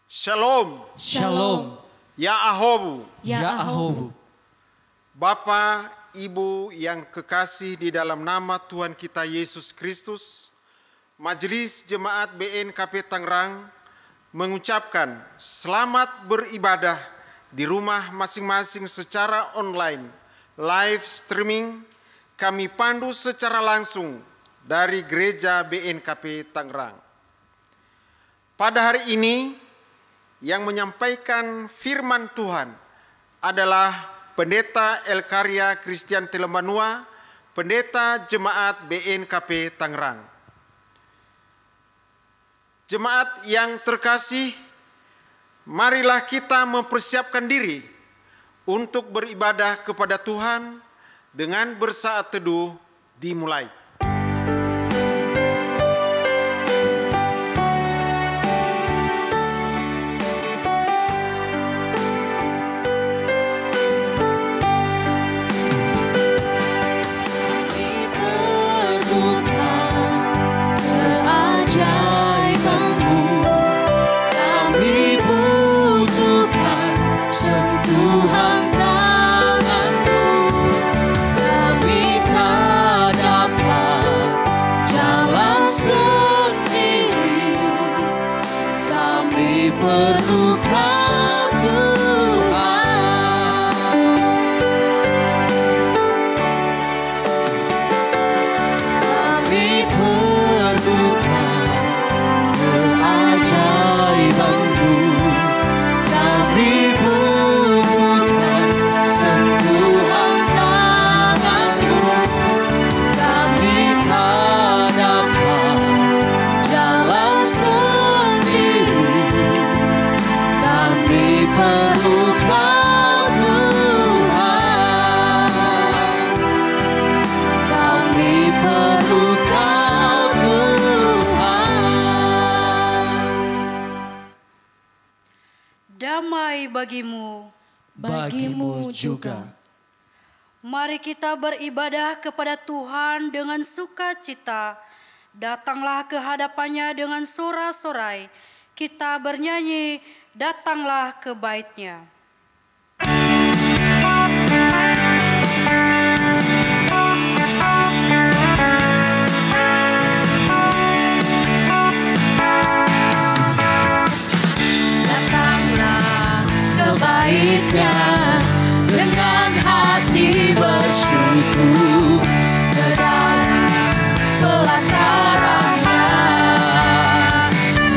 Shalom. Shalom. Ya Ahobu. Ya Ahobu. Bapak, Ibu yang kekasih di dalam nama Tuhan kita Yesus Kristus, Majelis Jemaat BNKP Tangerang mengucapkan selamat beribadah di rumah masing-masing secara online, live streaming, kami pandu secara langsung dari Gereja BNKP Tangerang. Pada hari ini, yang menyampaikan firman Tuhan adalah Pendeta Elkaria Christian Telembanua, Pendeta Jemaat BNKP Tangerang. Jemaat yang terkasih, marilah kita mempersiapkan diri untuk beribadah kepada Tuhan dengan bersaat teduh dimulai. Bagimu juga. Mari kita beribadah kepada Tuhan dengan sukacita. Datanglah ke hadapannya dengan sorak-sorai. Kita bernyanyi, datanglah ke bait-Nya. Bait-Nya dengan hati bersyukur ke dalam pelataran-Nya,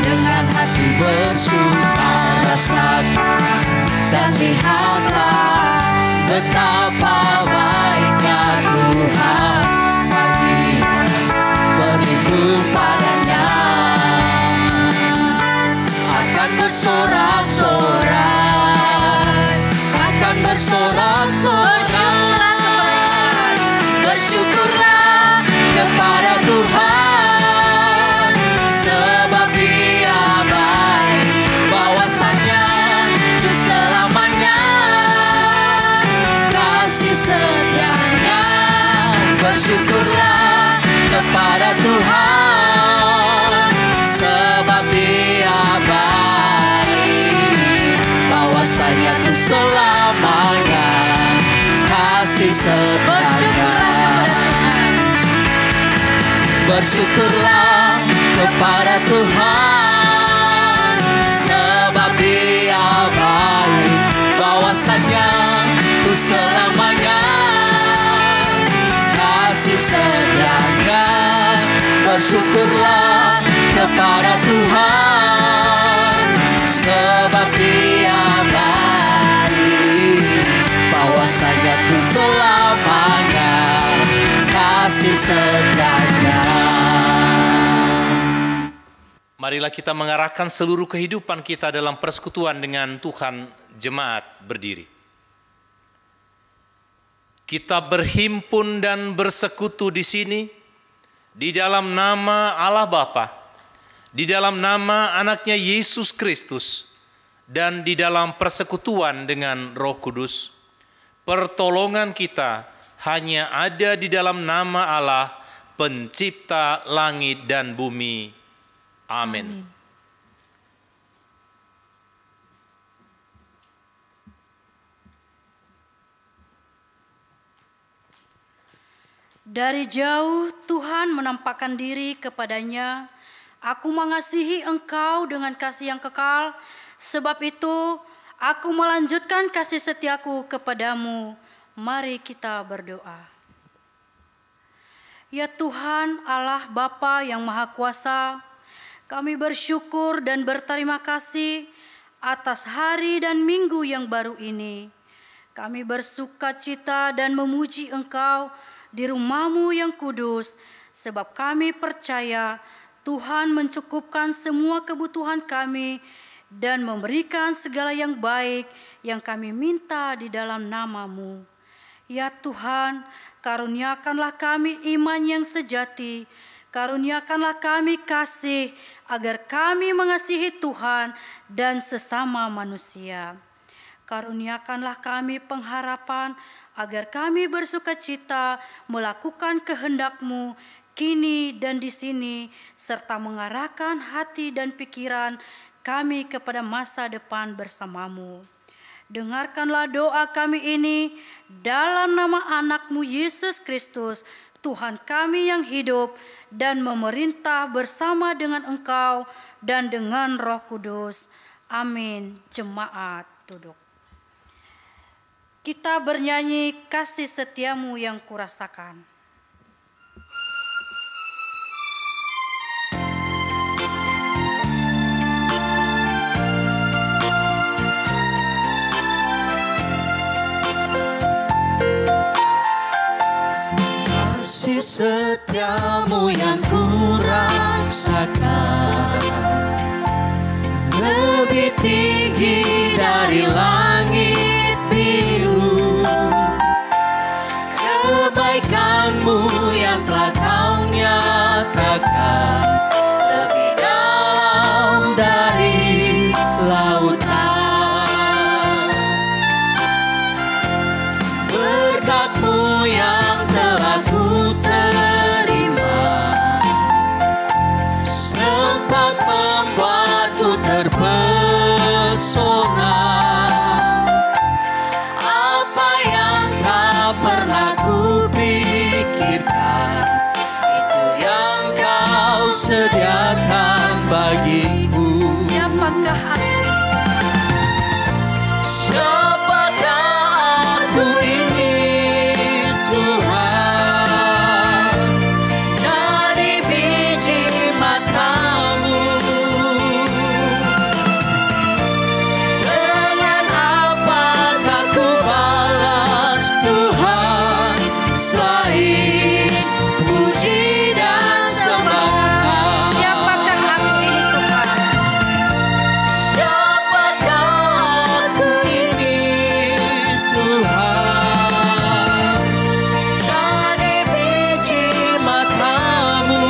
dengan hati bersuka rasakan dan lihatlah betapa baiknya Tuhan bagi berlindung padanya. Akan bersorak-sorai, bersorak-sorai, bersyukurlah kepada Tuhan, sebab Dia baik, bahwasanya itu selamanya kasih setia-Nya. Bersyukurlah kepada Tuhan, sebab Dia baik, bahwasanya itu selamanya kasih setia-Nya. Bersyukurlah kepada Tuhan, sebab Dia baik, bahwasanya itu selamanya kasih setia-Nya. Bersyukurlah kepada Tuhan, sebab Dia baik, bahwasanya itu selamanya kasih setia-Nya. Marilah kita mengarahkan seluruh kehidupan kita dalam persekutuan dengan Tuhan. Jemaat berdiri. Kita berhimpun dan bersekutu di sini di dalam nama Allah Bapa, di dalam nama anaknya Yesus Kristus, dan di dalam persekutuan dengan Roh Kudus. Pertolongan kita hanya ada di dalam nama Allah, pencipta langit dan bumi. Amin. Dari jauh Tuhan menampakkan diri kepadanya. Aku mengasihi engkau dengan kasih yang kekal, sebab itu aku melanjutkan kasih setiaku kepadamu. Mari kita berdoa. Ya Tuhan Allah Bapa yang Maha Kuasa, kami bersyukur dan berterima kasih atas hari dan minggu yang baru ini. Kami bersukacita dan memuji Engkau di rumah-Mu yang kudus, sebab kami percaya Tuhan mencukupkan semua kebutuhan kami dan memberikan segala yang baik yang kami minta di dalam nama-Mu. Ya Tuhan, karuniakanlah kami iman yang sejati, karuniakanlah kami kasih agar kami mengasihi Tuhan dan sesama manusia. Karuniakanlah kami pengharapan agar kami bersukacita melakukan kehendak-Mu kini dan di sini, serta mengarahkan hati dan pikiran kami kepada masa depan bersama-Mu. Dengarkanlah doa kami ini dalam nama anak-Mu Yesus Kristus, Tuhan kami yang hidup dan memerintah bersama dengan Engkau dan dengan Roh Kudus. Amin. Jemaat duduk. Kita bernyanyi kasih setiamu yang kurasakan. Kasih setiamu yang kurasakan lebih tinggi dari langit biru. Kebaikan-Mu yang telah Kau nyatakan lebih dalam dari lautan. Berkat-Mu yang telah Ku terima sempat membuatku terpesona. Apa yang tak pernah ku pikirkan, itu yang Kau sediakan bagiku. Siapakah aku? Siapakah aku ini, Tuhan? Jadi biji mata-Mu. Dengan apakah ku balas, Tuhan, selain puji dan sembah? Siapakah aku ini Tuhan? Siapakah aku ini, Tuhan? Jadi biji mata-Mu.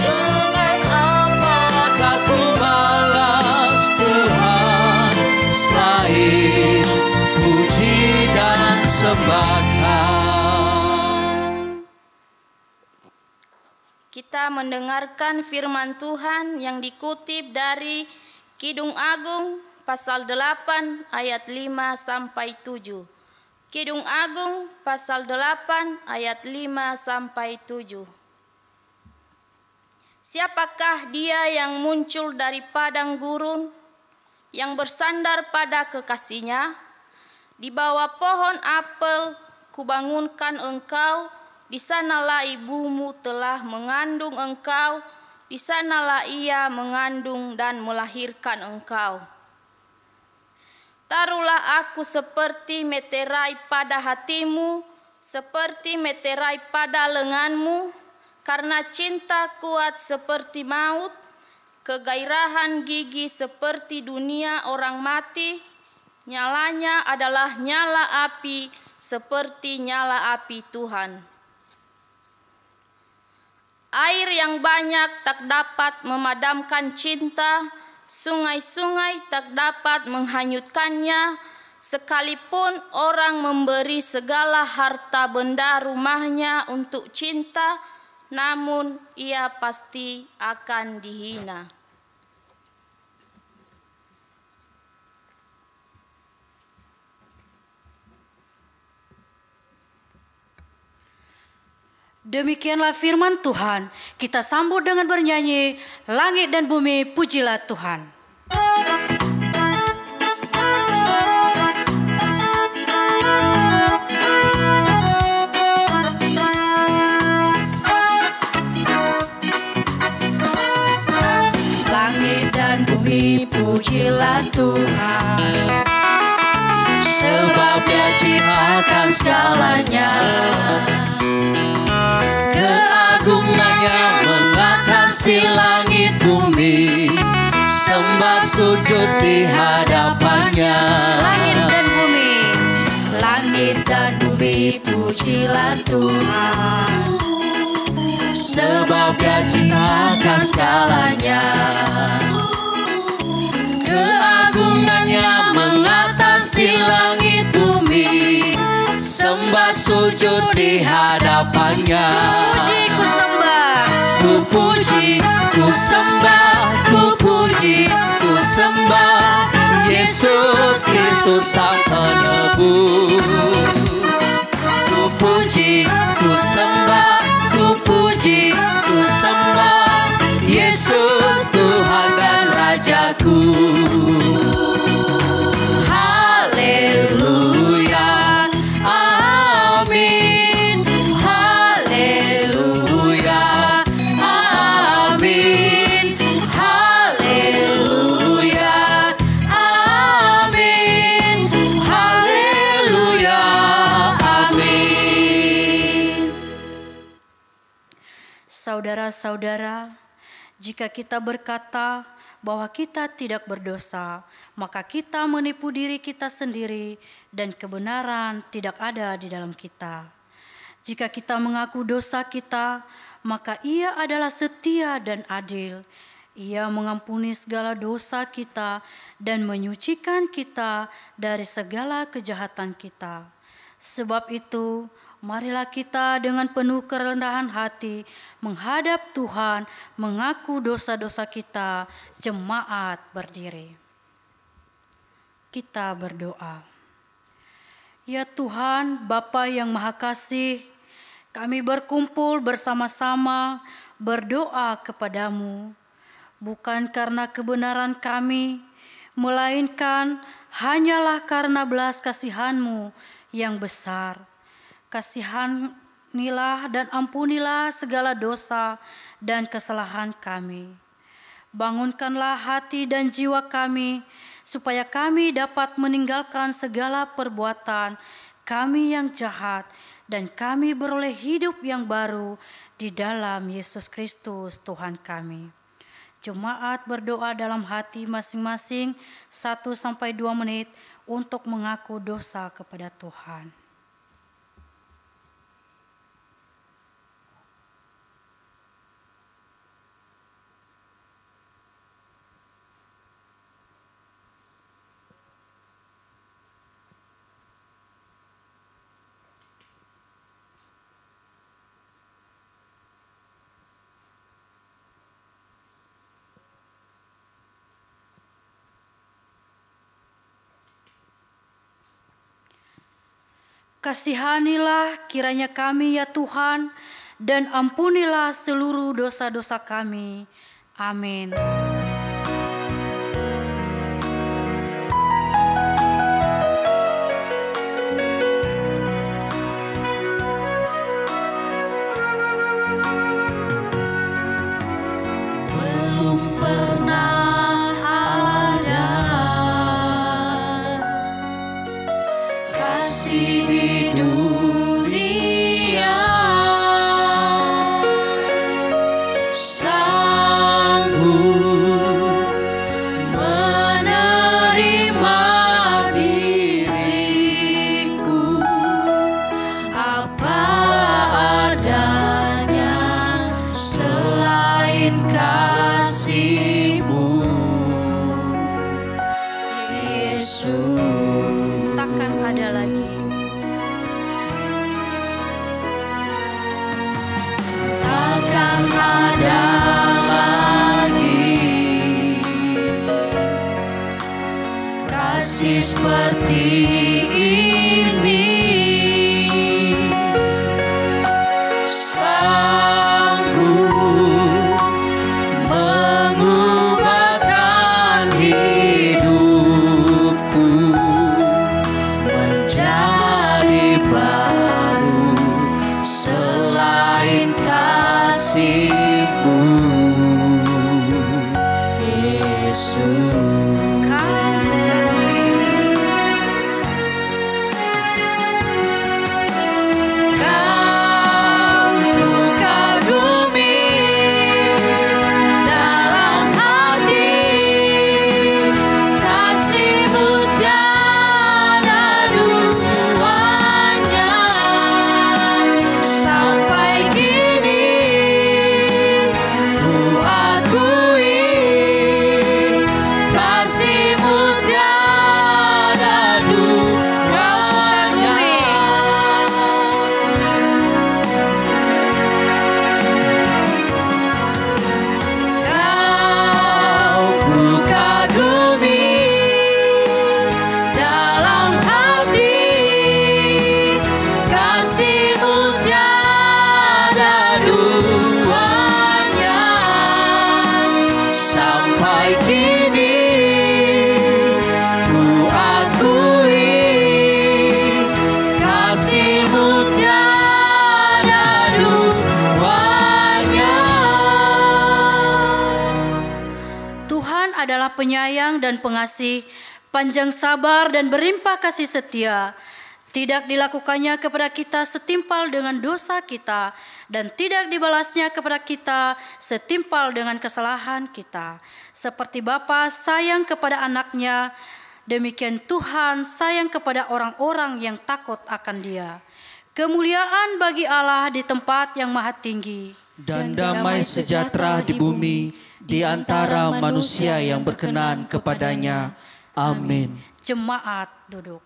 Dengan apakah ku balas, Tuhan, selain puji dan sembahkan? Kita mendengarkan firman Tuhan yang dikutip dari Kidung Agung pasal 8 ayat 5 sampai 7. Kidung Agung pasal 8 ayat 5 sampai 7. Siapakah dia yang muncul dari padang gurun, yang bersandar pada kekasihnya? Di bawah pohon apel kubangunkan engkau, di sanalah ibumu telah mengandung engkau, di sanalah ia mengandung dan melahirkan engkau. Taruhlah aku seperti meterai pada hatimu, seperti meterai pada lenganmu, karena cinta kuat seperti maut, kegairahan gigi seperti dunia orang mati, nyalanya adalah nyala api seperti nyala api Tuhan. Air yang banyak tak dapat memadamkan cinta, sungai-sungai tak dapat menghanyutkannya, sekalipun orang memberi segala harta benda rumahnya untuk cinta, namun ia pasti akan dihina. Demikianlah firman Tuhan. Kita sambut dengan bernyanyi, langit dan bumi pujilah Tuhan. Langit dan bumi pujilah Tuhan, sebab Dia ciptakan segalanya. Keagungannya mengatasi langit bumi, sembah sujud di hadapannya. Langit dan bumi pujilah Tuhan, sebab Dia ciptakan segalanya. Keagungannya mengatasi langit bumi, sembah sujud di hadapannya. Puji ku sembah, ku puji, ku sembah, ku puji, ku sembah Yesus Kristus Sang Penebus. Ku puji, ku sembah, ku puji, ku sembah Yesus Tuhan dan Rajaku. Haleluya, amin. Haleluya, amin. Haleluya, amin. Haleluya, amin. Saudara-saudara, jika kita berkata bahwa kita tidak berdosa, maka kita menipu diri kita sendiri dan kebenaran tidak ada di dalam kita. Jika kita mengaku dosa kita, maka Ia adalah setia dan adil. Ia mengampuni segala dosa kita dan menyucikan kita dari segala kejahatan kita. Sebab itu, marilah kita dengan penuh kerendahan hati menghadap Tuhan, mengaku dosa-dosa kita. Jemaat berdiri. Kita berdoa. Ya Tuhan, Bapa yang Maha Kasih, kami berkumpul bersama-sama berdoa kepadamu, bukan karena kebenaran kami, melainkan hanyalah karena belas kasihan-Mu yang besar. Kasihanilah dan ampunilah segala dosa dan kesalahan kami. Bangunkanlah hati dan jiwa kami, supaya kami dapat meninggalkan segala perbuatan kami yang jahat, dan kami beroleh hidup yang baru di dalam Yesus Kristus Tuhan kami. Jemaat berdoa dalam hati masing-masing 1-2 menit untuk mengaku dosa kepada Tuhan. Kasihanilah kiranya kami ya Tuhan, dan ampunilah seluruh dosa-dosa kami. Amin. Belum pernah ada kasih di dunia sanggup menerima diriku apa adanya selain kasih-Mu, Yesus. Takkan ada lagi. Takkan ada lagi kasih seperti ini. baru selain kasih-Mu, Yesus. Penyayang dan pengasih, panjang sabar dan berlimpah kasih setia. Tidak dilakukannya kepada kita setimpal dengan dosa kita, dan tidak dibalasnya kepada kita setimpal dengan kesalahan kita. Seperti Bapa sayang kepada anaknya, demikian Tuhan sayang kepada orang-orang yang takut akan Dia. Kemuliaan bagi Allah di tempat yang maha tinggi, dan damai sejahtera di bumi di antara manusia yang berkenan kepadanya. Amin. Jemaat duduk.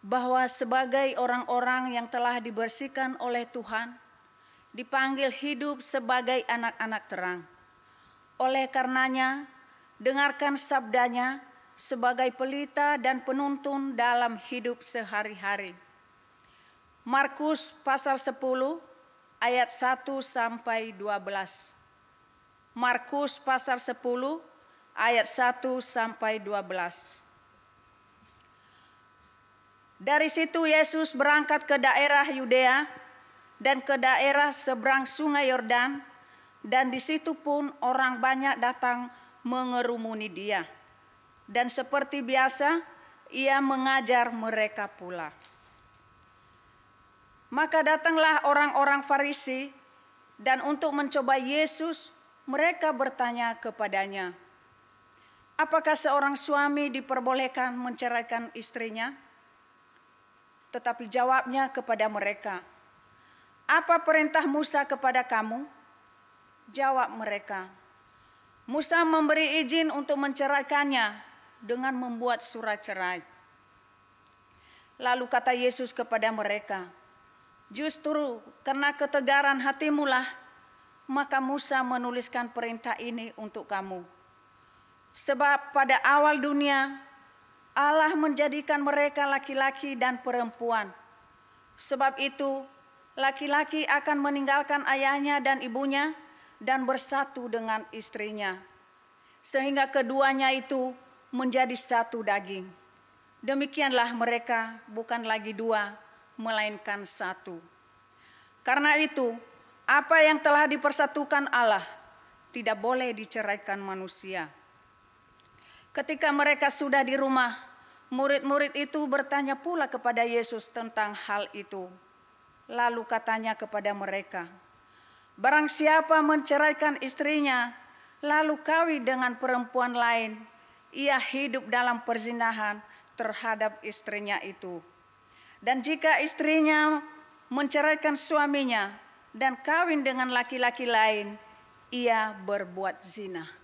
Bahwa sebagai orang-orang yang telah dibersihkan oleh Tuhan, dipanggil hidup sebagai anak-anak terang. Oleh karenanya, dengarkan sabdanya sebagai pelita dan penuntun dalam hidup sehari-hari. Markus pasal 10 ayat 1 sampai 12. Markus pasal 10 ayat 1 sampai 12. Dari situ Yesus berangkat ke daerah Yudea dan ke daerah seberang sungai Yordan, dan di situ pun orang banyak datang mengerumuni Dia. Dan seperti biasa, Ia mengajar mereka pula. Maka datanglah orang-orang Farisi, dan untuk mencoba Yesus, mereka bertanya kepadanya, "Apakah seorang suami diperbolehkan menceraikan istrinya?" Tetapi jawabnya kepada mereka, "Apa perintah Musa kepada kamu?" Jawab mereka, "Musa memberi izin untuk menceraikannya dengan membuat surat cerai." Lalu kata Yesus kepada mereka, "Justru karena ketegaran hatimulah, maka Musa menuliskan perintah ini untuk kamu. Sebab pada awal dunia, Allah menjadikan mereka laki-laki dan perempuan. Sebab itu, laki-laki akan meninggalkan ayahnya dan ibunya dan bersatu dengan istrinya, sehingga keduanya itu menjadi satu daging. Demikianlah mereka bukan lagi dua, melainkan satu. Karena itu, apa yang telah dipersatukan Allah tidak boleh diceraikan manusia." Ketika mereka sudah di rumah, murid-murid itu bertanya pula kepada Yesus tentang hal itu. Lalu katanya kepada mereka, "Barang siapa menceraikan istrinya, lalu kawin dengan perempuan lain, ia hidup dalam perzinahan terhadap istrinya itu. Dan jika istrinya menceraikan suaminya dan kawin dengan laki-laki lain, ia berbuat zina."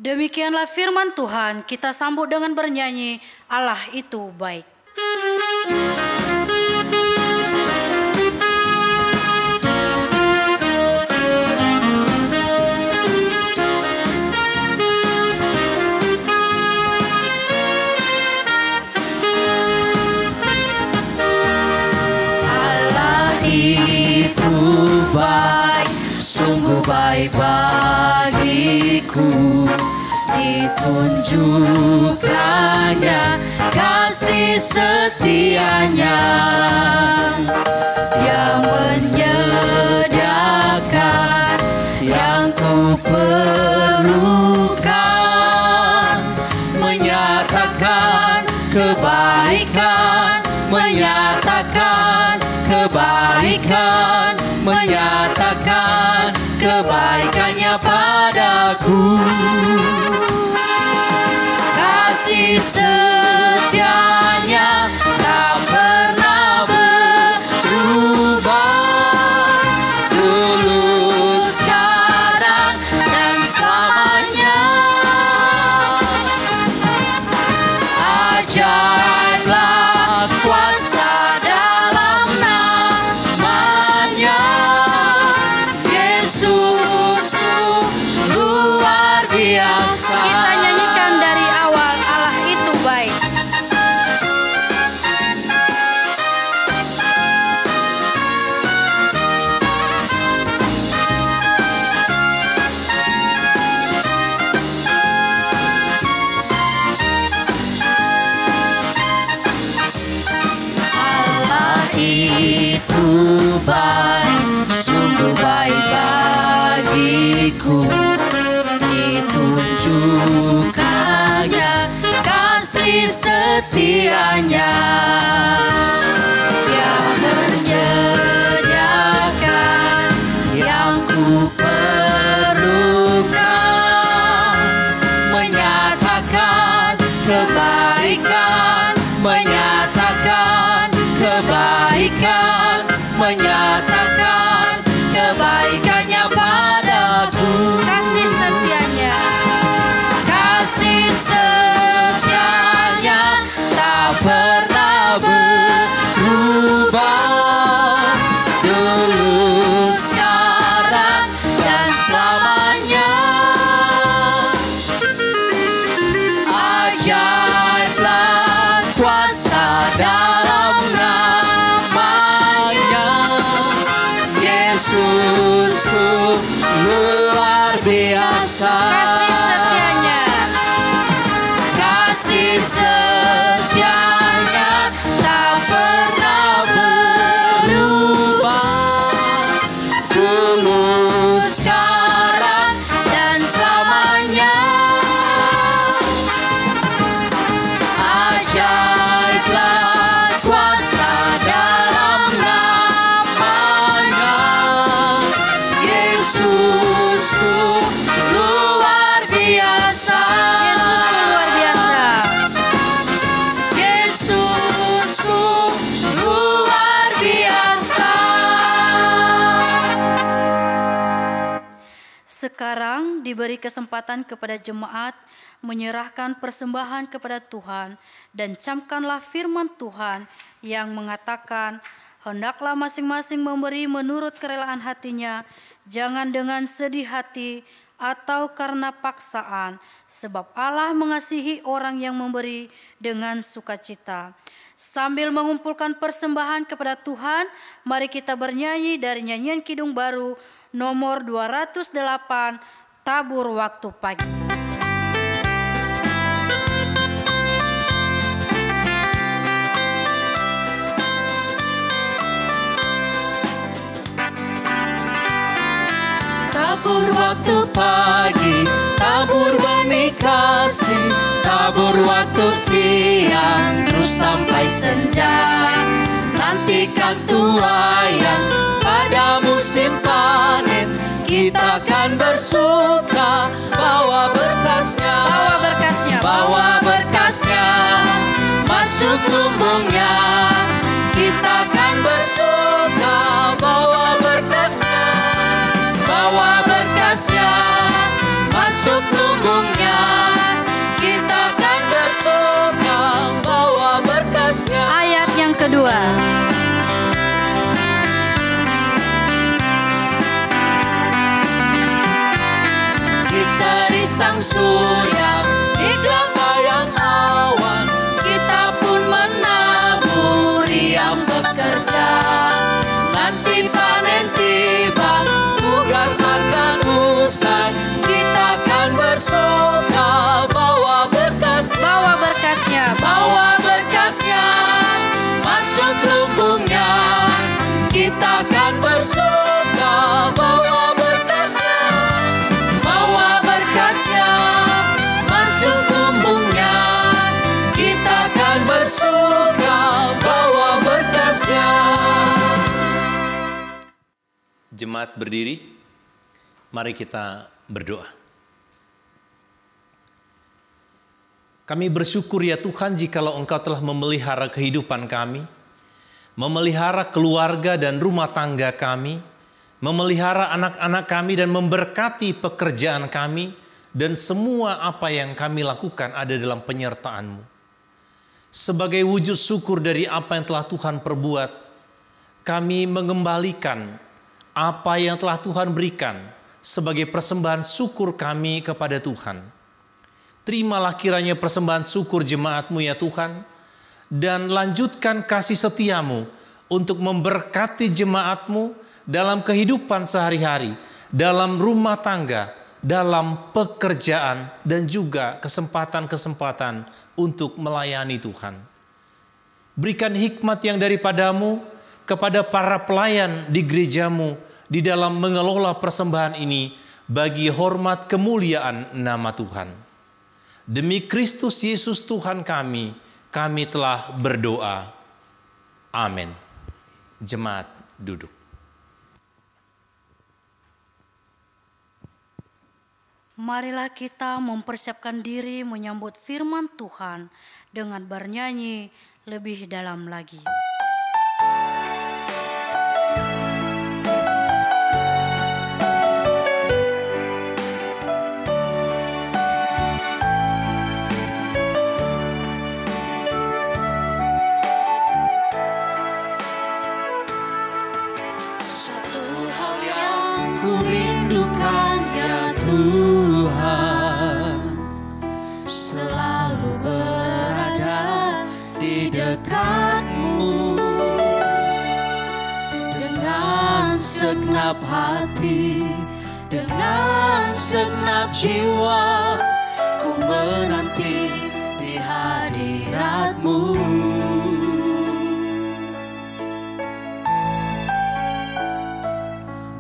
Demikianlah firman Tuhan, kita sambut dengan bernyanyi, Allah itu baik. itu baik, sungguh baik bagiku. Ditunjukkannya kasih setianya. Dia menyediakan yang ku perlukan, menyatakan kebaikan, menyatakan kebaikan, menyatakan kebaikannya padaku. Kasih setianya tak pernah berubah, dulu, sekarang, dan selamanya. Ajaiblah kuasa dalam namanya, Yesusku luar biasa. Kita nyanyikan dari awal, Allah itu baik. Allah itu baik, sungguh baik bagiku. Ditunjukkannya kasih setianya. Dia menyediakan yang ku perlukan, menyatakan kebaikan, menyatakan kebaikan, menyatakan kebaikannya padaku. Kasih setianya, Kasih setianya tak pernah berubah, dulu, sekarang, dan selamanya. Ajaiblah kuasa dalam namanya, Yesusku luar biasa. kasih setianya, Kasih setianya tak pernah berubah, dulu, sekarang, dan selamanya. Ajaiblah kuasa dalam namanya, Yesusku luar biasa. Yesusku luar biasa. Yesusku luar biasa. Sekarang diberi kesempatan kepada jemaat menyerahkan persembahan kepada Tuhan, dan camkanlah firman Tuhan yang mengatakan, hendaklah masing-masing memberi menurut kerelaan hatinya, jangan dengan sedih hati atau karena paksaan, sebab Allah mengasihi orang yang memberi dengan sukacita. Sambil mengumpulkan persembahan kepada Tuhan, mari kita bernyanyi dari nyanyian Kidung Baru nomor 208, Tabur Waktu Pagi. Tabur waktu pagi, tabur benih kasih, tabur waktu siang, terus sampai senja. Nantikan tuaian pada musim panen, kita kan bersuka bawa berkasnya, bawa berkasnya masuk lumbungnya. Kita kan bersuka bawa berkasnya, bawa berkasnya masuk lumbungnya. Kita kan bersuka bawa berkasnya. Ayat yang kedua. Dari sang surya di gelap bayang awan, kita pun menabur yang bekerja. Nanti panen kita akan bersuka bawa berkasnya, masuk lumbungnya. Kita akan bersuka bawa berkasnya. Jemaat berdiri, mari kita berdoa. Kami bersyukur ya Tuhan jikalau Engkau telah memelihara kehidupan kami, memelihara keluarga dan rumah tangga kami, memelihara anak-anak kami dan memberkati pekerjaan kami, dan semua apa yang kami lakukan ada dalam penyertaan-Mu. Sebagai wujud syukur dari apa yang telah Tuhan perbuat, kami mengembalikan apa yang telah Tuhan berikan sebagai persembahan syukur kami kepada Tuhan. Terimalah kiranya persembahan syukur jemaat-Mu ya Tuhan, dan lanjutkan kasih setia-Mu untuk memberkati jemaat-Mu dalam kehidupan sehari-hari, dalam rumah tangga, dalam pekerjaan, dan juga kesempatan-kesempatan untuk melayani Tuhan. Berikan hikmat yang daripada-Mu kepada para pelayan di gereja-Mu di dalam mengelola persembahan ini bagi hormat kemuliaan nama Tuhan. Demi Kristus Yesus Tuhan kami telah berdoa. Amin. Jemaat duduk. Marilah kita mempersiapkan diri menyambut firman Tuhan dengan bernyanyi lebih dalam lagi. Segenap hati, dengan segenap jiwa, ku menanti di hadirat-Mu.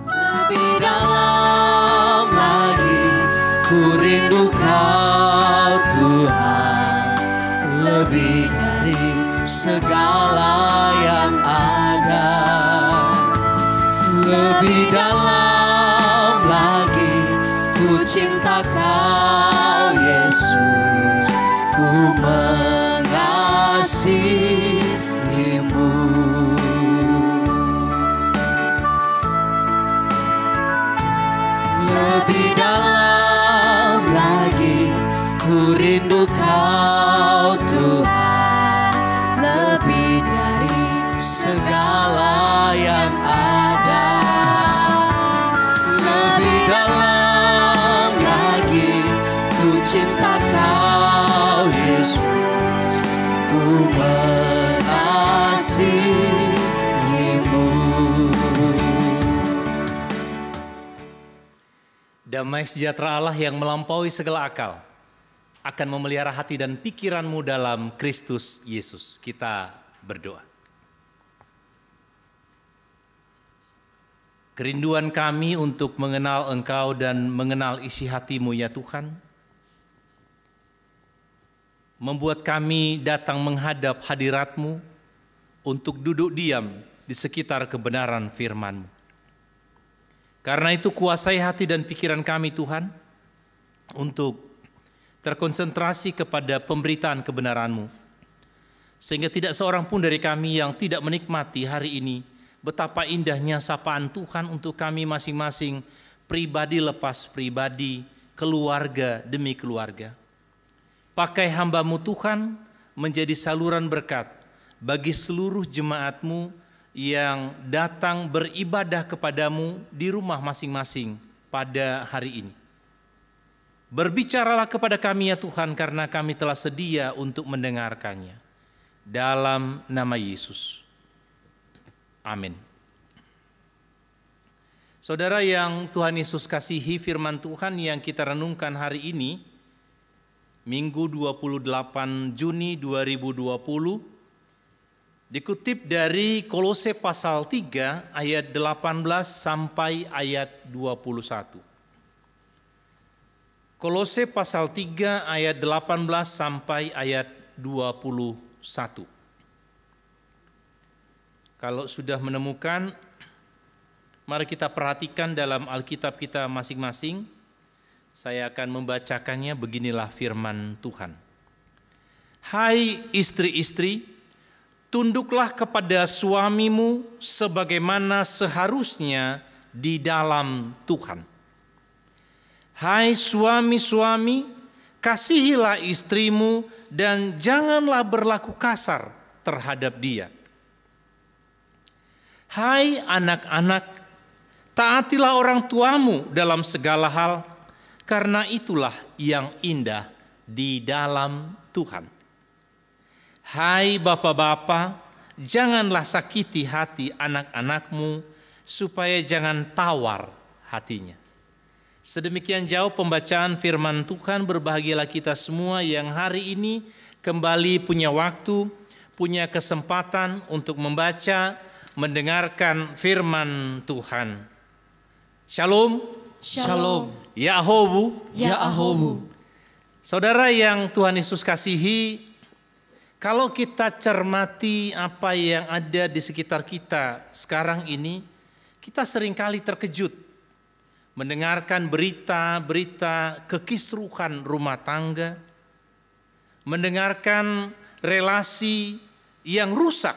Lebih dalam lagi, ku rindu Kau Tuhan, lebih dari segala yang ada. Lebih dalam lagi, ku cinta Kau Yesus, ku mengasihi-Mu. Lebih dalam lagi, ku rindu Kau Tuhan, lebih dari segala yang ada. Lebih dalam lagi, ku cinta Kau Yesus, ku mengasihi-Mu. Damai sejahtera Allah yang melampaui segala akal akan memelihara hati dan pikiranmu dalam Kristus Yesus. Kita berdoa. Kerinduan kami untuk mengenal Engkau dan mengenal isi hati-Mu ya Tuhan, membuat kami datang menghadap hadirat-Mu untuk duduk diam di sekitar kebenaran firman-Mu. Karena itu kuasai hati dan pikiran kami Tuhan, untuk terkonsentrasi kepada pemberitaan kebenaran-Mu, sehingga tidak seorang pun dari kami yang tidak menikmati hari ini betapa indahnya sapaan Tuhan untuk kami masing-masing, pribadi lepas pribadi, keluarga demi keluarga. Pakai hamba-Mu Tuhan menjadi saluran berkat bagi seluruh jemaat-Mu yang datang beribadah kepadamu di rumah masing-masing pada hari ini. Berbicaralah kepada kami ya Tuhan, karena kami telah sedia untuk mendengarkannya. Dalam nama Yesus. Amin. Saudara yang Tuhan Yesus kasihi, firman Tuhan yang kita renungkan hari ini, Minggu 28 Juni 2020, Dikutip dari Kolose pasal 3 ayat 18 sampai ayat 21. Kolose pasal 3 ayat 18 sampai ayat 21. Kalau sudah menemukan, mari kita perhatikan dalam Alkitab kita masing-masing. Saya akan membacakannya, beginilah firman Tuhan. Hai istri-istri, tunduklah kepada suamimu sebagaimana seharusnya di dalam Tuhan. Hai suami-suami, kasihilah istrimu dan janganlah berlaku kasar terhadap dia. Hai anak-anak, taatilah orang tuamu dalam segala hal, karena itulah yang indah di dalam Tuhan. Hai bapak-bapak, janganlah sakiti hati anak-anakmu, supaya jangan tawar hatinya. Sedemikian jauh pembacaan firman Tuhan. Berbahagialah kita semua yang hari ini kembali punya waktu, punya kesempatan untuk membaca, mendengarkan firman Tuhan. Shalom. Shalom. Yahobu. Yahobu. Saudara yang Tuhan Yesus kasihi, kalau kita cermati apa yang ada di sekitar kita sekarang ini, kita seringkali terkejut mendengarkan berita-berita kekisruhan rumah tangga, mendengarkan relasi yang rusak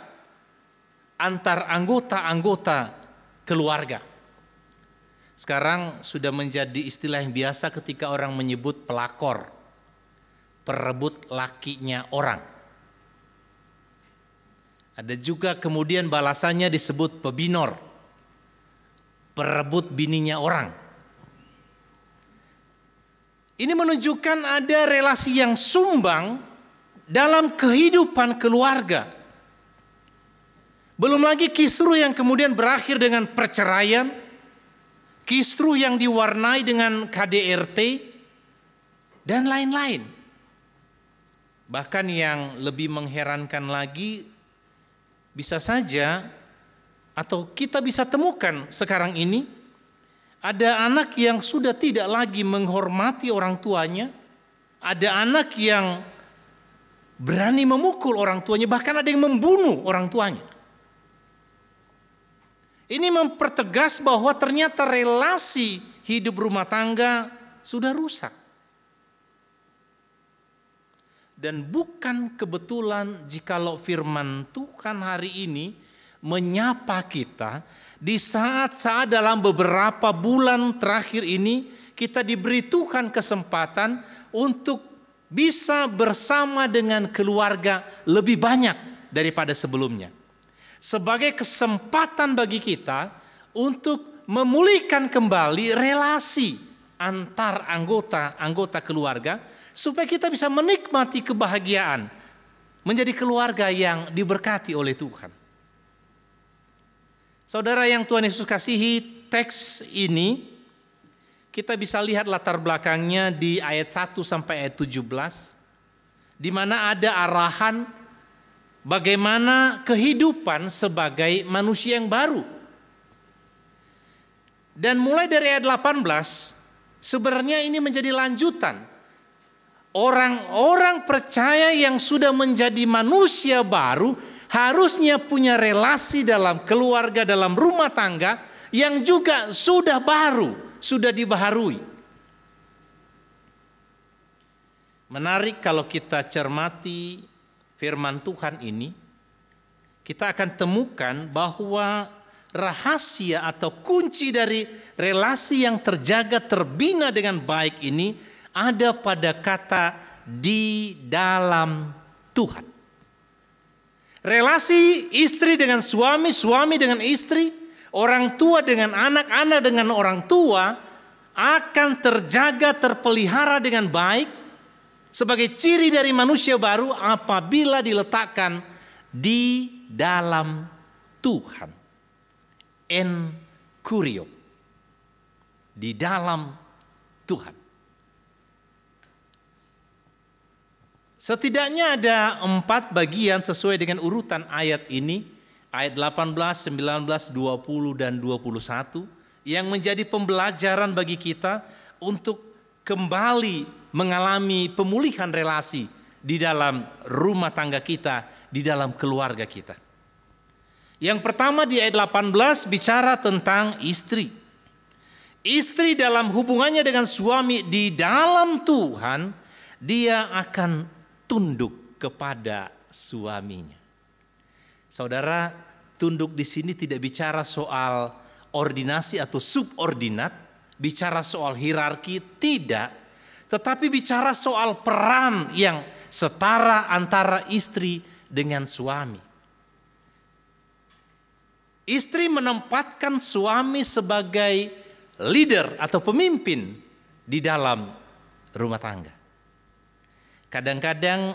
antar anggota-anggota keluarga. Sekarang sudah menjadi istilah yang biasa ketika orang menyebut pelakor, perebut lakinya orang. Ada juga kemudian balasannya disebut pebinor, perebut bininya orang. Ini menunjukkan ada relasi yang sumbang dalam kehidupan keluarga. Belum lagi kisruh yang kemudian berakhir dengan perceraian, kisruh yang diwarnai dengan KDRT, dan lain-lain. Bahkan yang lebih mengherankan lagi, bisa saja atau kita bisa temukan sekarang ini, ada anak yang sudah tidak lagi menghormati orang tuanya, ada anak yang berani memukul orang tuanya, bahkan ada yang membunuh orang tuanya. Ini mempertegas bahwa ternyata relasi hidup rumah tangga sudah rusak. Dan bukan kebetulan jikalau firman Tuhan hari ini menyapa kita di saat-saat dalam beberapa bulan terakhir ini kita diberi Tuhan kesempatan untuk bisa bersama dengan keluarga lebih banyak daripada sebelumnya. Sebagai kesempatan bagi kita untuk memulihkan kembali relasi antar anggota keluarga supaya kita bisa menikmati kebahagiaan menjadi keluarga yang diberkati oleh Tuhan. Saudara yang Tuhan Yesus kasihi, teks ini kita bisa lihat latar belakangnya di ayat 1 sampai ayat 17, di mana ada arahan bagaimana kehidupan sebagai manusia yang baru. Dan mulai dari ayat 18, sebenarnya ini menjadi lanjutan. Orang-orang percaya yang sudah menjadi manusia baru harusnya punya relasi dalam keluarga, dalam rumah tangga yang juga sudah baru, sudah dibaharui. Menarik kalau kita cermati firman Tuhan ini, kita akan temukan bahwa rahasia atau kunci dari relasi yang terjaga, terbina dengan baik ini ada pada kata di dalam Tuhan. Relasi istri dengan suami, suami dengan istri, orang tua dengan anak, anak dengan orang tua akan terjaga, terpelihara dengan baik sebagai ciri dari manusia baru apabila diletakkan di dalam Tuhan. En curio, di dalam Tuhan. Setidaknya ada 4 bagian sesuai dengan urutan ayat ini, ayat 18, 19, 20, dan 21, yang menjadi pembelajaran bagi kita untuk kembali mengalami pemulihan relasi di dalam rumah tangga kita, di dalam keluarga kita. Yang pertama di ayat 18 bicara tentang istri. Istri dalam hubungannya dengan suami di dalam Tuhan, dia akan tunduk kepada suaminya. Saudara, tunduk di sini tidak bicara soal ordinasi atau subordinat, bicara soal hierarki, tidak. Tetapi bicara soal peran yang setara antara istri dengan suami. Istri menempatkan suami sebagai leader atau pemimpin di dalam rumah tangga. Kadang-kadang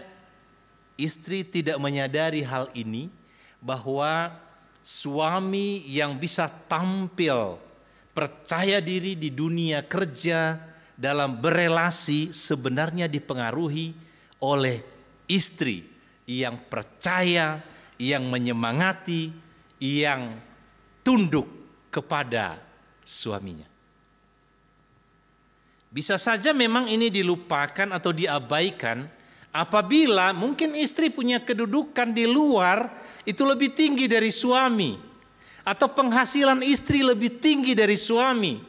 istri tidak menyadari hal ini, bahwa suami yang bisa tampil percaya diri di dunia kerja dalam berelasi sebenarnya dipengaruhi oleh istri yang percaya, yang menyemangati, yang tunduk kepada suaminya. Bisa saja memang ini dilupakan atau diabaikan apabila mungkin istri punya kedudukan di luar itu lebih tinggi dari suami, atau penghasilan istri lebih tinggi dari suami,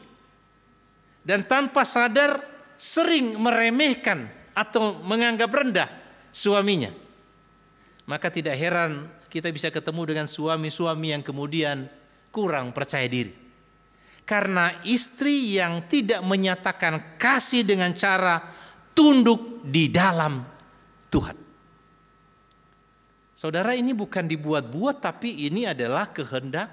dan tanpa sadar sering meremehkan atau menganggap rendah suaminya. Maka tidak heran kita bisa ketemu dengan suami-suami yang kemudian kurang percaya diri. Karena istri yang tidak menyatakan kasih dengan cara tunduk di dalam Tuhan. Saudara, ini bukan dibuat-buat, tapi ini adalah kehendak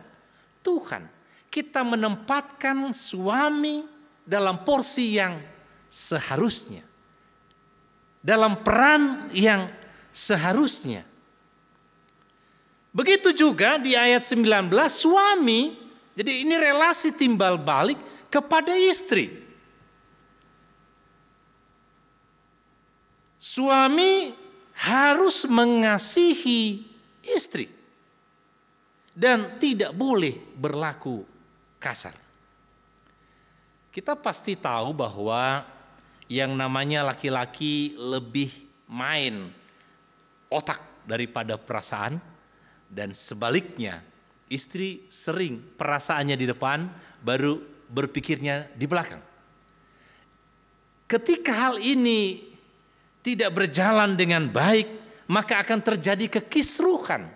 Tuhan. Kita menempatkan suami dalam porsi yang seharusnya, dalam peran yang seharusnya. Begitu juga di ayat 19, suami, jadi ini relasi timbal balik kepada istri. Suami harus mengasihi istri dan tidak boleh berlaku kasar. Kita pasti tahu bahwa yang namanya laki-laki lebih main otak daripada perasaan, dan sebaliknya istri sering perasaannya di depan baru berpikirnya di belakang. Ketika hal ini tidak berjalan dengan baik, maka akan terjadi kekisruhan.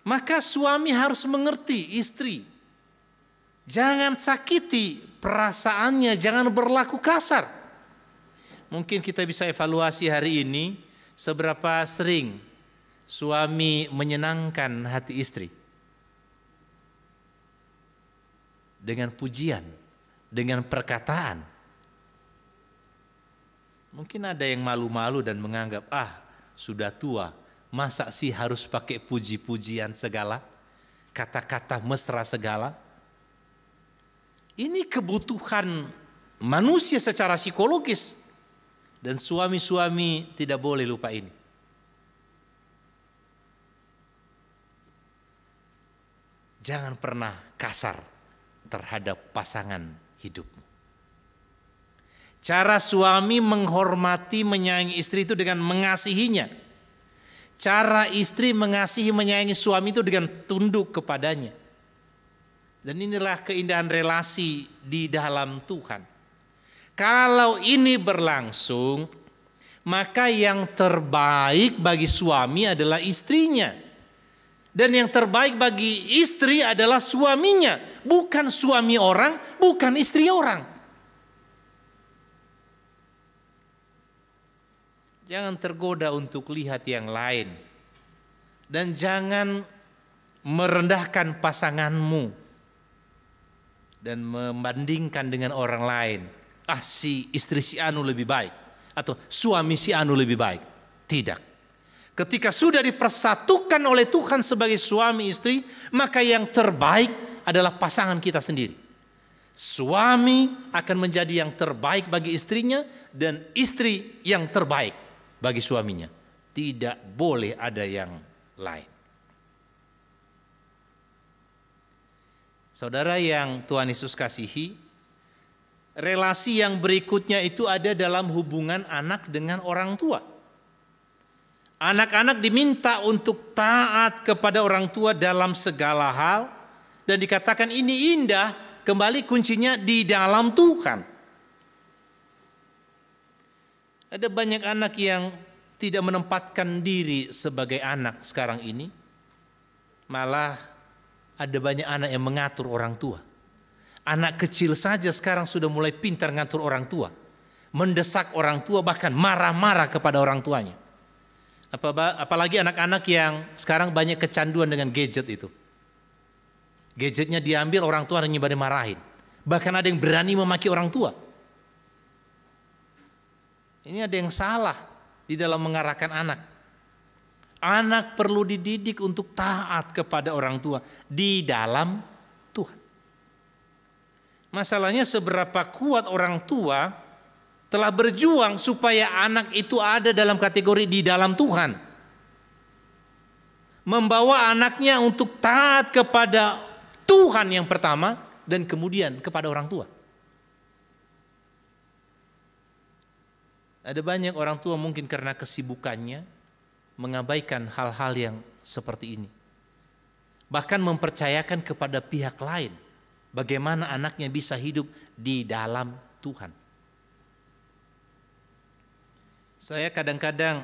Maka suami harus mengerti istri. Jangan sakiti perasaannya, jangan berlaku kasar. Mungkin kita bisa evaluasi hari ini seberapa sering suami menyenangkan hati istri. Dengan pujian, dengan perkataan. Mungkin ada yang malu-malu dan menganggap, sudah tua, masa sih harus pakai puji-pujian segala, kata-kata mesra segala. Ini kebutuhan manusia secara psikologis, dan suami-suami tidak boleh lupa ini. Jangan pernah kasar terhadap pasangan hidupmu. Cara suami menghormati, menyayangi istri itu dengan mengasihinya. Cara istri mengasihi, menyayangi suami itu dengan tunduk kepadanya. Dan inilah keindahan relasi di dalam Tuhan. Kalau ini berlangsung, maka yang terbaik bagi suami adalah istrinya. Dan yang terbaik bagi istri adalah suaminya. Bukan suami orang, bukan istri orang. Jangan tergoda untuk lihat yang lain. Dan jangan merendahkan pasanganmu. Dan membandingkan dengan orang lain. Si istri si anu lebih baik. Atau suami si anu lebih baik. Tidak. Ketika sudah dipersatukan oleh Tuhan sebagai suami istri, maka yang terbaik adalah pasangan kita sendiri. Suami akan menjadi yang terbaik bagi istrinya, dan istri yang terbaik bagi suaminya. Tidak boleh ada yang lain. Saudara yang Tuhan Yesus kasihi, relasi yang berikutnya itu ada dalam hubungan anak dengan orang tua. Anak-anak diminta untuk taat kepada orang tua dalam segala hal, dan dikatakan ini indah, kembali kuncinya di dalam Tuhan. Ada banyak anak yang tidak menempatkan diri sebagai anak sekarang ini, malah ada banyak anak yang mengatur orang tua. Anak kecil saja sekarang sudah mulai pintar ngatur orang tua, mendesak orang tua, bahkan marah-marah kepada orang tuanya. Apalagi anak-anak yang sekarang banyak kecanduan dengan gadget itu. Gadgetnya diambil, orang tua hanya marahin. Bahkan ada yang berani memaki orang tua. Ini ada yang salah di dalam mengarahkan anak. Anak perlu dididik untuk taat kepada orang tua di dalam Tuhan. Masalahnya seberapa kuat orang tua telah berjuang supaya anak itu ada dalam kategori di dalam Tuhan. Membawa anaknya untuk taat kepada Tuhan yang pertama dan kemudian kepada orang tua. Ada banyak orang tua mungkin karena kesibukannya mengabaikan hal-hal yang seperti ini. Bahkan mempercayakan kepada pihak lain bagaimana anaknya bisa hidup di dalam Tuhan. Saya kadang-kadang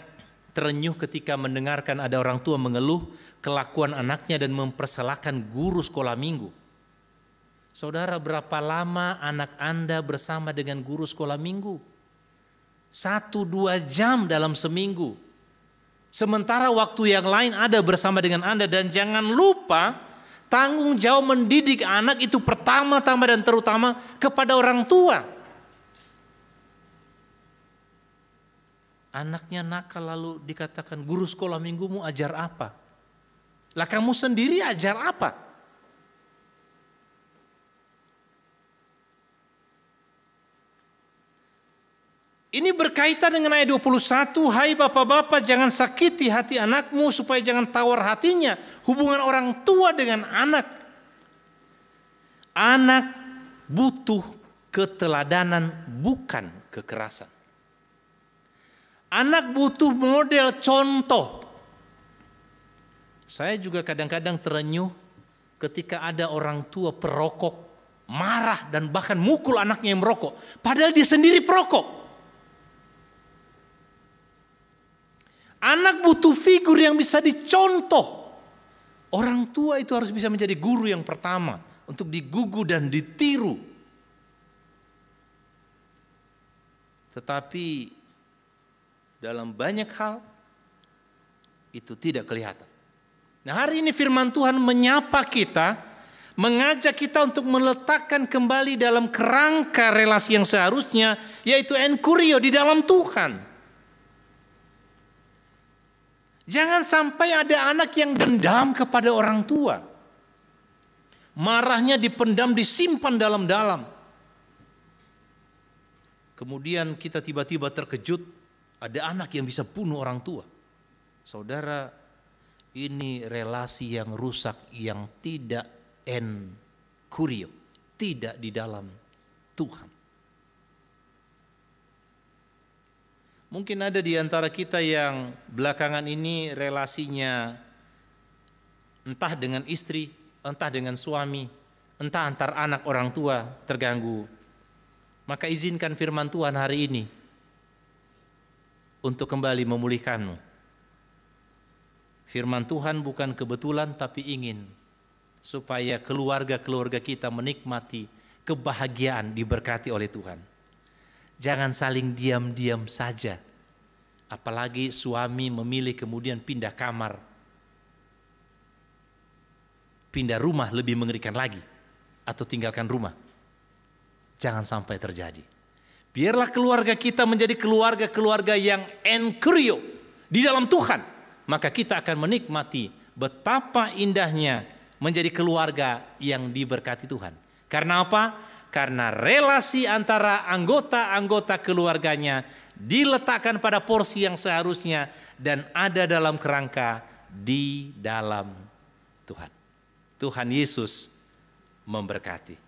terenyuh ketika mendengarkan ada orang tua mengeluh kelakuan anaknya dan mempersalahkan guru sekolah minggu. Saudara, berapa lama anak Anda bersama dengan guru sekolah minggu? 1-2 jam dalam seminggu. Sementara waktu yang lain ada bersama dengan Anda. Dan jangan lupa tanggung jawab mendidik anak itu pertama-tama dan terutama kepada orang tua. Anaknya nakal lalu dikatakan guru sekolah minggumu ajar apa? Lah kamu sendiri ajar apa? Ini berkaitan dengan ayat 21, hai bapak-bapak jangan sakiti hati anakmu supaya jangan tawar hatinya. Hubungan orang tua dengan anak. Anak butuh keteladanan bukan kekerasan. Anak butuh model contoh. Saya juga kadang-kadang terenyuh ketika ada orang tua perokok, marah dan bahkan mukul anaknya yang merokok. Padahal dia sendiri perokok. Anak butuh figur yang bisa dicontoh. Orang tua itu harus bisa menjadi guru yang pertama untuk digugu dan ditiru. Tetapi dalam banyak hal itu tidak kelihatan. Nah, hari ini firman Tuhan menyapa kita, mengajak kita untuk meletakkan kembali dalam kerangka relasi yang seharusnya, yaitu enkurio di dalam Tuhan. Jangan sampai ada anak yang dendam kepada orang tua. Marahnya dipendam, disimpan dalam-dalam. Kemudian kita tiba-tiba terkejut, ada anak yang bisa bunuh orang tua. Saudara, ini relasi yang rusak, yang tidak enkurio, tidak di dalam Tuhan. Mungkin ada di antara kita yang belakangan ini relasinya entah dengan istri, entah dengan suami, entah antar anak orang tua terganggu. Maka izinkan firman Tuhan hari ini untuk kembali memulihkanmu. Firman Tuhan bukan kebetulan tapi ingin supaya keluarga-keluarga kita menikmati kebahagiaan diberkati oleh Tuhan. Jangan saling diam-diam saja. Apalagi suami memilih kemudian pindah kamar. Pindah rumah lebih mengerikan lagi. Atau tinggalkan rumah. Jangan sampai terjadi. Biarlah keluarga kita menjadi keluarga-keluarga yang enkurio di dalam Tuhan. Maka kita akan menikmati betapa indahnya menjadi keluarga yang diberkati Tuhan. Karena apa? Karena relasi antara anggota-anggota keluarganya diletakkan pada porsi yang seharusnya, dan ada dalam kerangka di dalam Tuhan. Tuhan Yesus memberkati.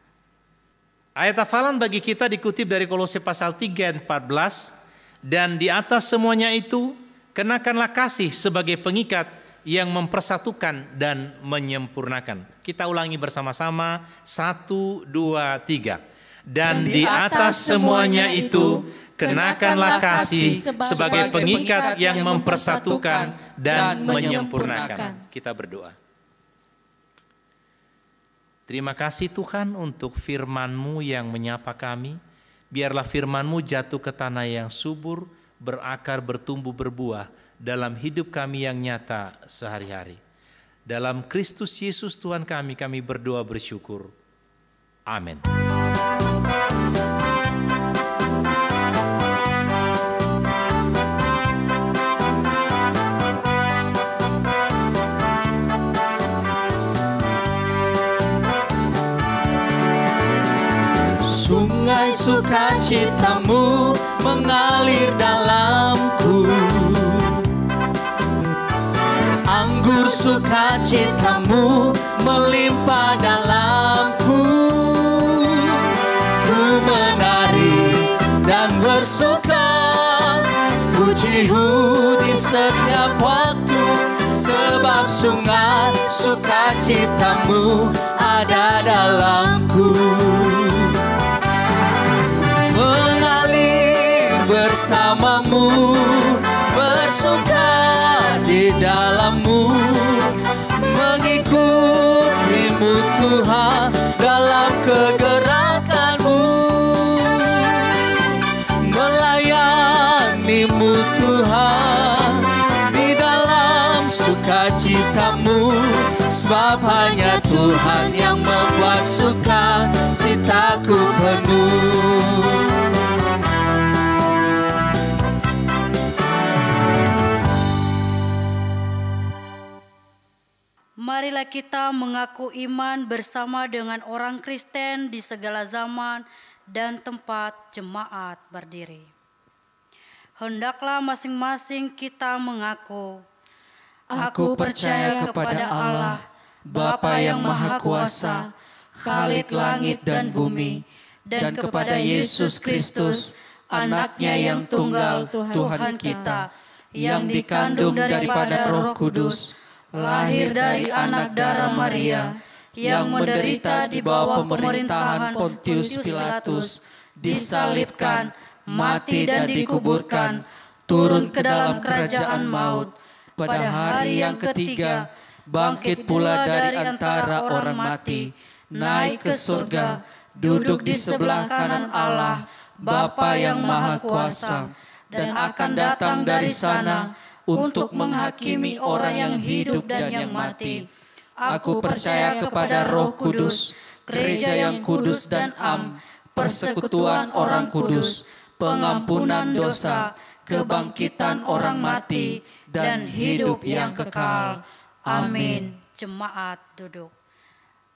Ayat hafalan bagi kita dikutip dari Kolose pasal 3 ayat 14. Dan di atas semuanya itu, kenakanlah kasih sebagai pengikat yang mempersatukan dan menyempurnakan. Kita ulangi bersama-sama, 1, 2, 3. Dan di atas semuanya itu, kenakanlah kasih sebagai pengikat yang mempersatukan dan menyempurnakan. Kita berdoa. Terima kasih Tuhan untuk firman-Mu yang menyapa kami. Biarlah firman-Mu jatuh ke tanah yang subur, berakar, bertumbuh, berbuah dalam hidup kami yang nyata sehari-hari. Dalam Kristus Yesus Tuhan kami berdoa bersyukur. Amin. Sungai sukacitamu mengalir dalamku, anggur sukacitamu melimpah dalamku. Ku menari dan bersuka, pujimu di setiap waktu, sebab sungai sukacitamu ada dalamku. Bersamamu, bersuka di dalammu, mengikutimu Tuhan dalam kegerakanmu, melayanimu Tuhan di dalam sukacitamu, sebab hanya Tuhan yang membuat sukacitaku penuh. Marilah kita mengaku iman bersama dengan orang Kristen di segala zaman dan tempat jemaat berdiri. Hendaklah masing-masing kita mengaku, Aku percaya kepada Allah, Bapa yang Maha Kuasa, Khalik langit dan bumi, dan kepada Yesus Kristus, Anaknya yang tunggal Tuhan kita, yang dikandung daripada Roh Kudus, lahir dari anak darah Maria, yang menderita di bawah pemerintahan Pontius Pilatus, disalibkan, mati dan dikuburkan, turun ke dalam kerajaan maut, pada hari yang ketiga bangkit pula dari antara orang mati, naik ke surga, duduk di sebelah kanan Allah, Bapa yang Maha Kuasa, dan akan datang dari sana untuk menghakimi orang yang hidup dan yang mati. Aku percaya kepada Roh Kudus, gereja yang kudus dan persekutuan orang kudus, pengampunan dosa, kebangkitan orang mati, dan hidup yang kekal. Amin. Jemaat duduk.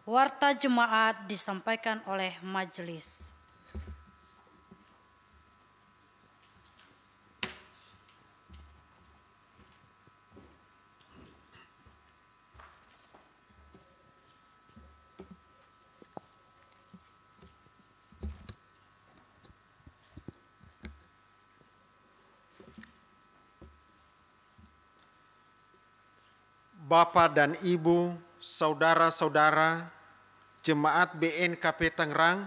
Warta jemaat disampaikan oleh majelis. Bapak dan Ibu, saudara-saudara, Jemaat BNKP Tangerang,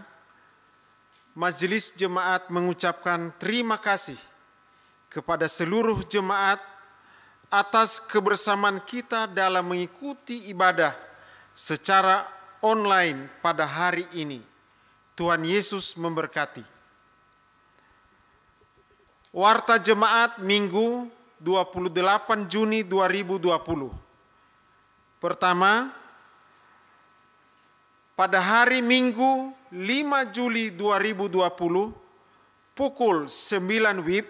Majelis Jemaat mengucapkan terima kasih kepada seluruh jemaat atas kebersamaan kita dalam mengikuti ibadah secara online pada hari ini. Tuhan Yesus memberkati. Warta Jemaat Minggu 28 Juni 2020. Pertama, pada hari Minggu 5 Juli 2020 pukul 9 WIB,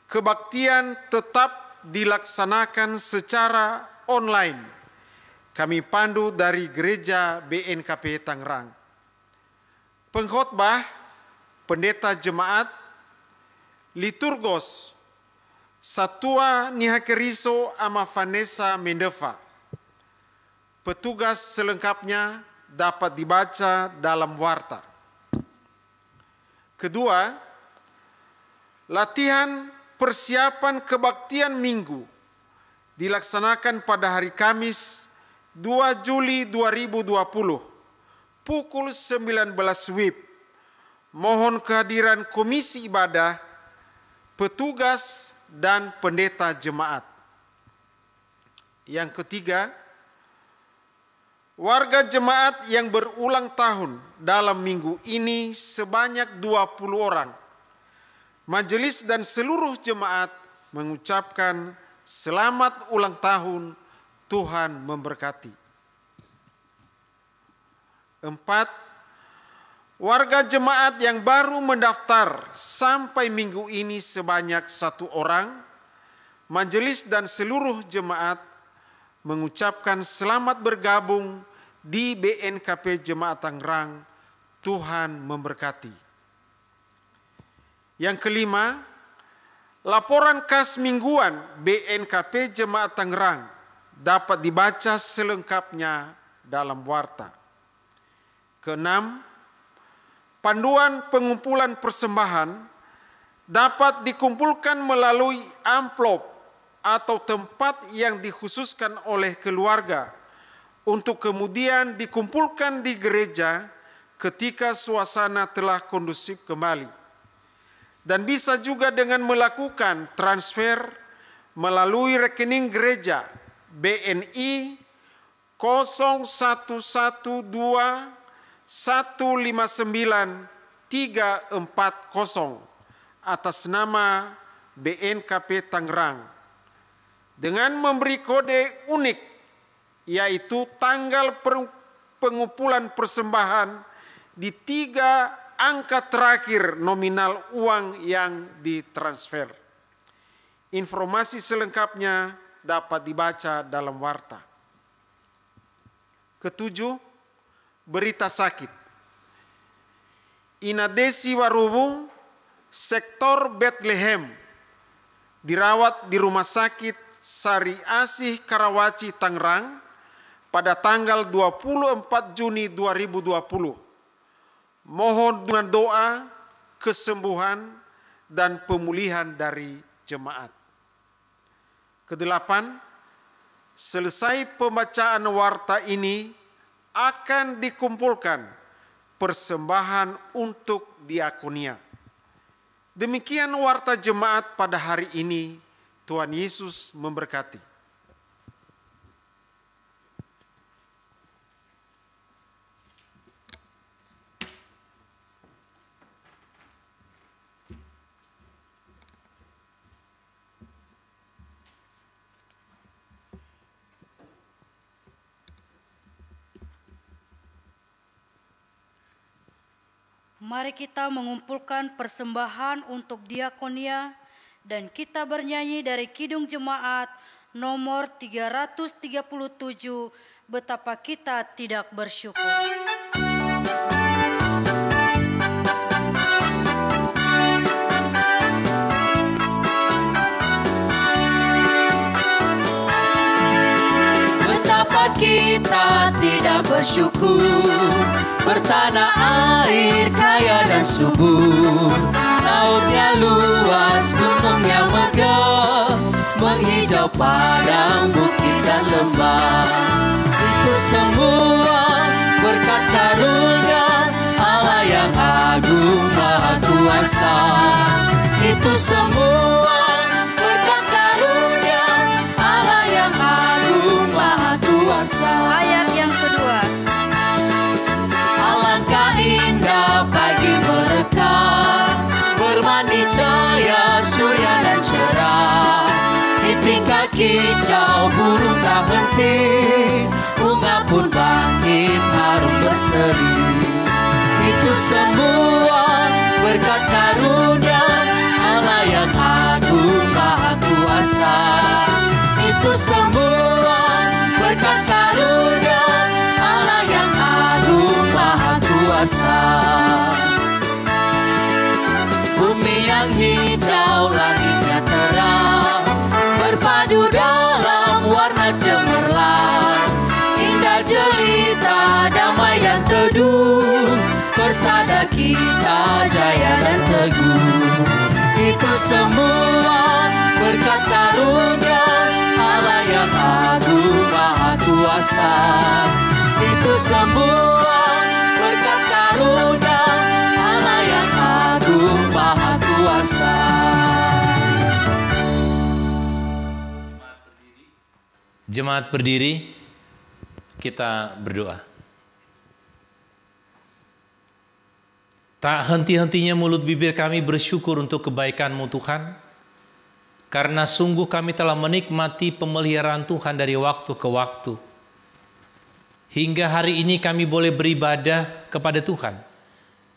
kebaktian tetap dilaksanakan secara online. Kami pandu dari Gereja BNKP Tangerang. Pengkhotbah Pendeta Jemaat Liturgos Satua Nihakeriso ama Vanessa Mendeva. Petugas selengkapnya dapat dibaca dalam warta. Kedua, latihan persiapan kebaktian Minggu dilaksanakan pada hari Kamis 2 Juli 2020 pukul 19 WIB. Mohon kehadiran komisi ibadah, petugas, dan pendeta jemaat. Yang ketiga, warga jemaat yang berulang tahun dalam minggu ini sebanyak 20 orang. Majelis dan seluruh jemaat mengucapkan selamat ulang tahun, Tuhan memberkati. 4. Warga jemaat yang baru mendaftar sampai minggu ini sebanyak 1 orang. Majelis dan seluruh jemaat mengucapkan selamat bergabung di BNKP Jemaat Tangerang. Tuhan memberkati. Yang kelima, laporan kas mingguan BNKP Jemaat Tangerang dapat dibaca selengkapnya dalam warta. Keenam, panduan pengumpulan persembahan dapat dikumpulkan melalui amplop atau tempat yang dikhususkan oleh keluarga untuk kemudian dikumpulkan di gereja ketika suasana telah kondusif kembali. Dan bisa juga dengan melakukan transfer melalui rekening gereja BNI 0112-159-340 atas nama BNKP Tangerang dengan memberi kode unik yaitu tanggal pengumpulan persembahan di 3 angka terakhir nominal uang yang ditransfer. Informasi selengkapnya dapat dibaca dalam warta. Ketujuh, berita sakit. Ina Desi Warubu, sektor Bethlehem, dirawat di Rumah Sakit Sari Asih Karawaci Tangerang pada tanggal 24 Juni 2020. Mohon dengan doa kesembuhan dan pemulihan dari jemaat. Kedelapan, selesai pembacaan warta ini akan dikumpulkan persembahan untuk diakonia. Demikian warta jemaat pada hari ini. Tuhan Yesus memberkati. Mari kita mengumpulkan persembahan untuk diakonia dan kita bernyanyi dari Kidung Jemaat nomor 337, Betapa Kita Tidak Bersyukur. Betapa kita tidak bersyukur, bertanah air kaya dan subur, lautnya luas, gunungnya megah, menghijau padang, bukit dan lembah. Itu semua berkat karunia Allah yang agung maha kuasa. Itu semua berkat karunia Allah yang agung maha kuasa. Ayat yang kedua. Indah pagi mereka, bermandi cahaya surya dan cerah. Di tingkat kicau burung tak henti, bunga pun bangkit harum berseri. Itu semua berkat karunia Allah yang agung maha kuasa. Itu semua berkat karunia Allah yang agung maha kuasa. Bumi yang hijau kita jaya dan teguh. Itu semua berkat karunia Allah yang agung maha kuasa. Itu semua berkat karunia Allah yang agung maha kuasa. Jemaat berdiri, kita berdoa. Tak henti-hentinya mulut bibir kami bersyukur untuk kebaikan-Mu Tuhan, karena sungguh kami telah menikmati pemeliharaan Tuhan dari waktu ke waktu. Hingga hari ini kami boleh beribadah kepada Tuhan.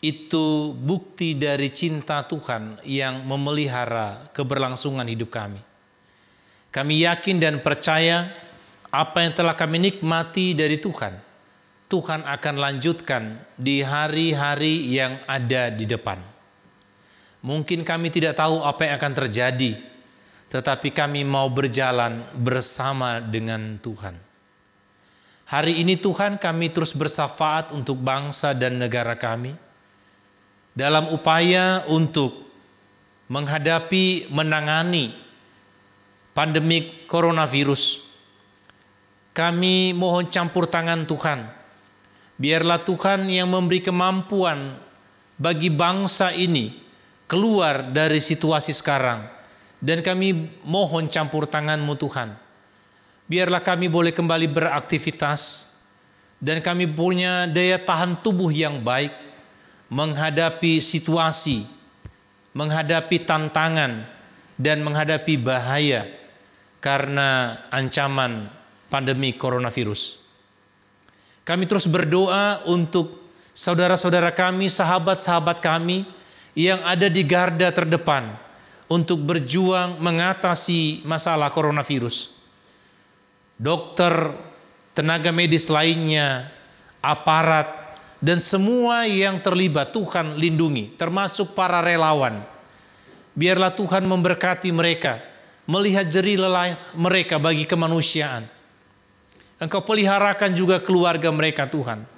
Itu bukti dari cinta Tuhan yang memelihara keberlangsungan hidup kami. Kami yakin dan percaya apa yang telah kami nikmati dari Tuhan, Tuhan akan lanjutkan di hari-hari yang ada di depan. Mungkin kami tidak tahu apa yang akan terjadi, tetapi kami mau berjalan bersama dengan Tuhan. Hari ini Tuhan, kami terus bersyafaat untuk bangsa dan negara kami, dalam upaya untuk menangani pandemik coronavirus. Kami mohon campur tangan Tuhan. Biarlah Tuhan yang memberi kemampuan bagi bangsa ini keluar dari situasi sekarang. Dan kami mohon campur tangan-Mu Tuhan. Biarlah kami boleh kembali beraktivitas. Dan kami punya daya tahan tubuh yang baik menghadapi situasi, menghadapi tantangan, dan menghadapi bahaya karena ancaman pandemi coronavirus. Kami terus berdoa untuk saudara-saudara kami, sahabat-sahabat kami yang ada di garda terdepan untuk berjuang mengatasi masalah coronavirus. Dokter, tenaga medis lainnya, aparat, dan semua yang terlibat Tuhan lindungi, termasuk para relawan. Biarlah Tuhan memberkati mereka, melihat jerih lelah mereka bagi kemanusiaan. Engkau peliharakan juga keluarga mereka Tuhan.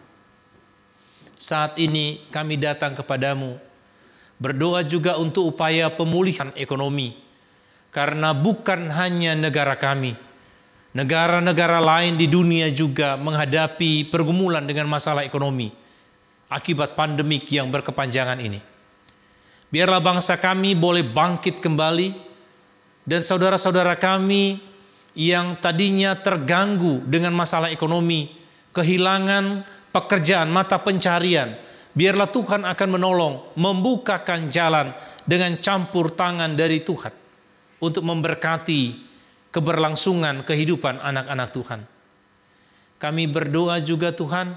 Saat ini kami datang kepadamu, berdoa juga untuk upaya pemulihan ekonomi. Karena bukan hanya negara kami, negara-negara lain di dunia juga menghadapi pergumulan dengan masalah ekonomi akibat pandemik yang berkepanjangan ini. Biarlah bangsa kami boleh bangkit kembali, dan saudara-saudara kami yang tadinya terganggu dengan masalah ekonomi, kehilangan pekerjaan, mata pencarian, biarlah Tuhan akan menolong, membukakan jalan dengan campur tangan dari Tuhan untuk memberkati keberlangsungan kehidupan anak-anak Tuhan. Kami berdoa juga Tuhan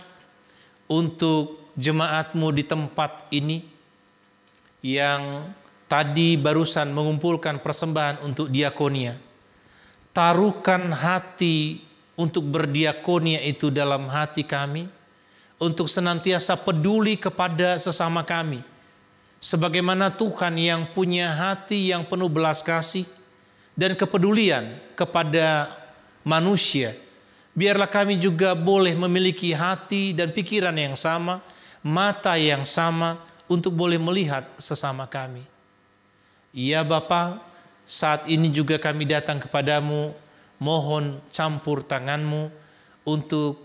untuk jemaat-Mu di tempat ini yang tadi barusan mengumpulkan persembahan untuk diakonia. Taruhkan hati untuk berdiakonia itu dalam hati kami, untuk senantiasa peduli kepada sesama kami. Sebagaimana Tuhan yang punya hati yang penuh belas kasih dan kepedulian kepada manusia, biarlah kami juga boleh memiliki hati dan pikiran yang sama, mata yang sama untuk boleh melihat sesama kami. Ya Bapa, saat ini juga kami datang kepadamu, mohon campur tangan-Mu untuk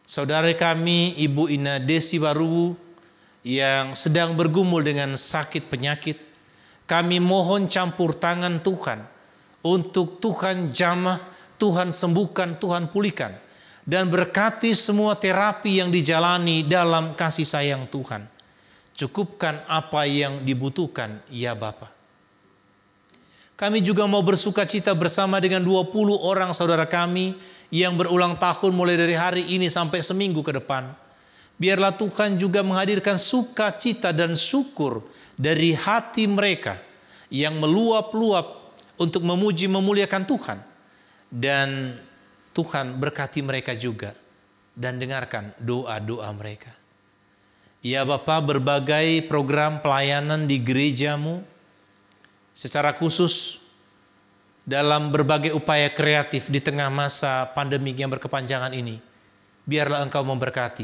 saudara kami Ibu Ina Desi Waruwu yang sedang bergumul dengan sakit penyakit. Kami mohon campur tangan Tuhan untuk Tuhan jamah, Tuhan sembuhkan, Tuhan pulihkan, dan berkati semua terapi yang dijalani dalam kasih sayang Tuhan. Cukupkan apa yang dibutuhkan, ya Bapa. Kami juga mau bersuka cita bersama dengan 20 orang saudara kami yang berulang tahun mulai dari hari ini sampai seminggu ke depan. Biarlah Tuhan juga menghadirkan sukacita dan syukur dari hati mereka yang meluap-luap untuk memuji memuliakan Tuhan. Dan Tuhan berkati mereka juga dan dengarkan doa-doa mereka. Ya Bapa, berbagai program pelayanan di gereja-Mu, secara khusus dalam berbagai upaya kreatif di tengah masa pandemi yang berkepanjangan ini, biarlah Engkau memberkati,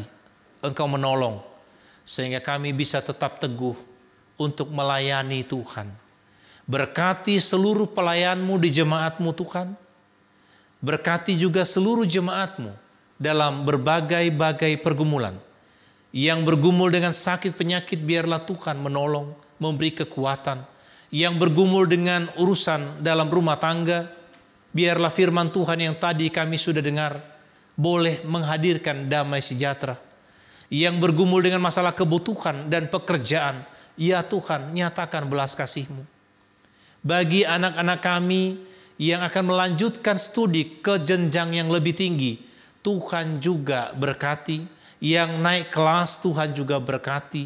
Engkau menolong, sehingga kami bisa tetap teguh untuk melayani Tuhan. Berkati seluruh pelayanmu di jemaatmu Tuhan. Berkati juga seluruh jemaatmu dalam berbagai-bagai pergumulan. Yang bergumul dengan sakit penyakit, biarlah Tuhan menolong, memberi kekuatan. Yang bergumul dengan urusan dalam rumah tangga, biarlah firman Tuhan yang tadi kami sudah dengar boleh menghadirkan damai sejahtera. Yang bergumul dengan masalah kebutuhan dan pekerjaan, ya Tuhan, nyatakan belas kasih-Mu. Bagi anak-anak kami yang akan melanjutkan studi ke jenjang yang lebih tinggi, Tuhan juga berkati. Yang naik kelas, Tuhan juga berkati.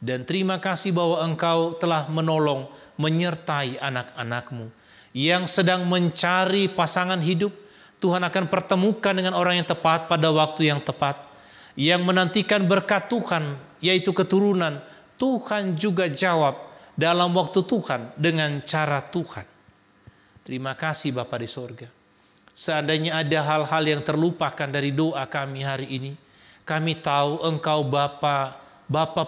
Dan terima kasih bahwa Engkau telah menolong, menyertai anak-anak-Mu. Yang sedang mencari pasangan hidup, Tuhan akan pertemukan dengan orang yang tepat pada waktu yang tepat. Yang menantikan berkat Tuhan, yaitu keturunan, Tuhan juga jawab dalam waktu Tuhan dengan cara Tuhan. Terima kasih Bapa di sorga. Seandainya ada hal-hal yang terlupakan dari doa kami hari ini, kami tahu Engkau Bapa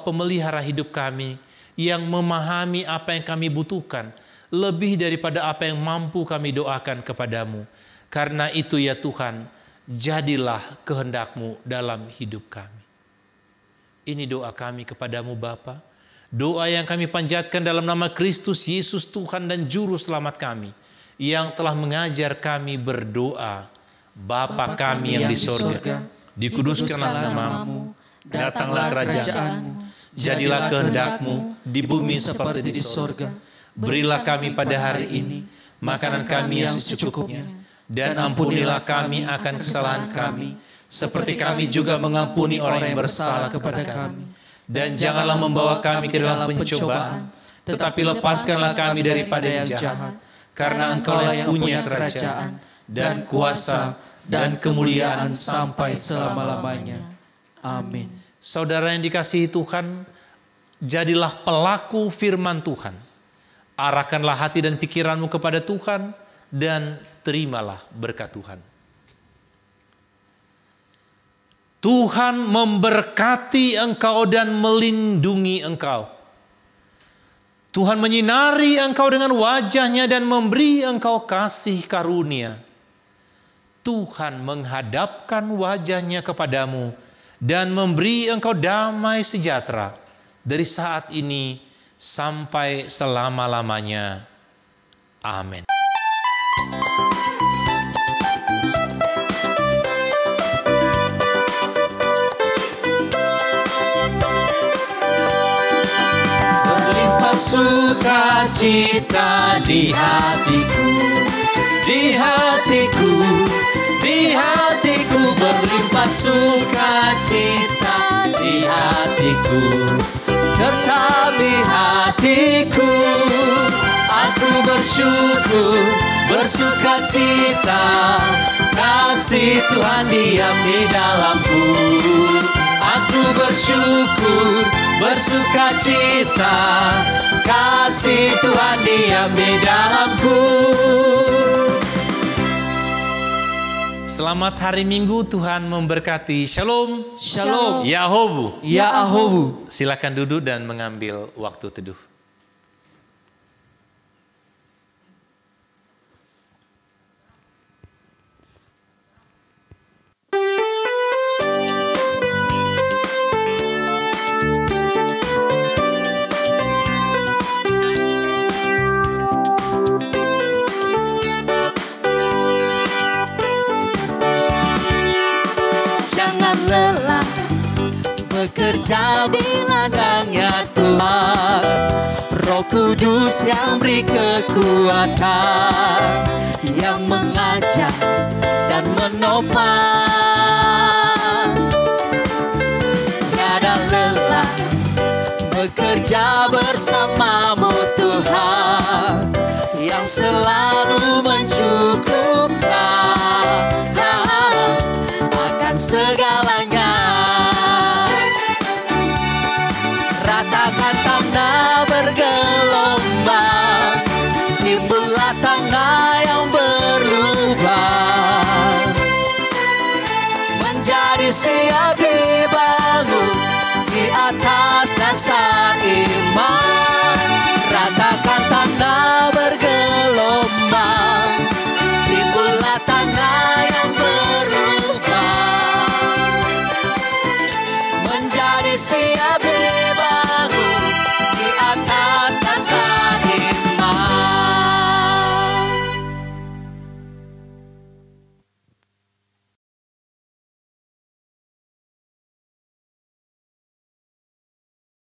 pemelihara hidup kami, yang memahami apa yang kami butuhkan, lebih daripada apa yang mampu kami doakan kepadamu. Karena itu ya Tuhan, jadilah kehendak-Mu dalam hidup kami. Ini doa kami kepadamu Bapa. Doa yang kami panjatkan dalam nama Kristus Yesus Tuhan dan Juru Selamat kami, yang telah mengajar kami berdoa. Bapa kami yang di sorga, dikuduskanlah nama-Mu, datanglah kerajaan-Mu, jadilah kehendak-Mu di bumi seperti di sorga. Berilah kami pada hari ini makanan kami yang secukupnya, dan ampunilah kami akan kesalahan kami, seperti kami juga mengampuni orang yang bersalah kepada kami. Dan janganlah membawa kami ke dalam pencobaan, tetapi lepaskanlah kami daripada yang jahat. Karena Engkau yang punya kerajaan, dan kuasa, dan kemuliaan sampai selama-lamanya. Amin. Saudara yang dikasihi Tuhan, jadilah pelaku firman Tuhan. Arahkanlah hati dan pikiranmu kepada Tuhan, dan terimalah berkat Tuhan. Tuhan memberkati engkau dan melindungi engkau. Tuhan menyinari engkau dengan wajah-Nya dan memberi engkau kasih karunia. Tuhan menghadapkan wajah-Nya kepadamu dan memberi engkau damai sejahtera dari saat ini sampai selama-lamanya. Amin. Sukacita di hatiku, di hatiku, di hatiku, berlimpah sukacita di hatiku, tetap di hatiku. Aku bersyukur, bersukacita, kasih Tuhan diam di dalamku. Aku bersyukur, bersukacita, kasih Tuhan diam di dalamku. Selamat hari Minggu, Tuhan memberkati. Shalom. Shalom. Yahobu. Ya Ahobu. Silakan duduk dan mengambil waktu teduh. Bekerja di ladangnya Tuhan, Roh Kudus yang beri kekuatan, yang mengajar dan menopang. Tiada lelah bekerja bersamamu Tuhan, yang selalu mencukupkan akan segalanya. Ratakan tanah bergelombang, timbullah tanah yang berlubang, menjadi siap dibangun di atas dasar iman.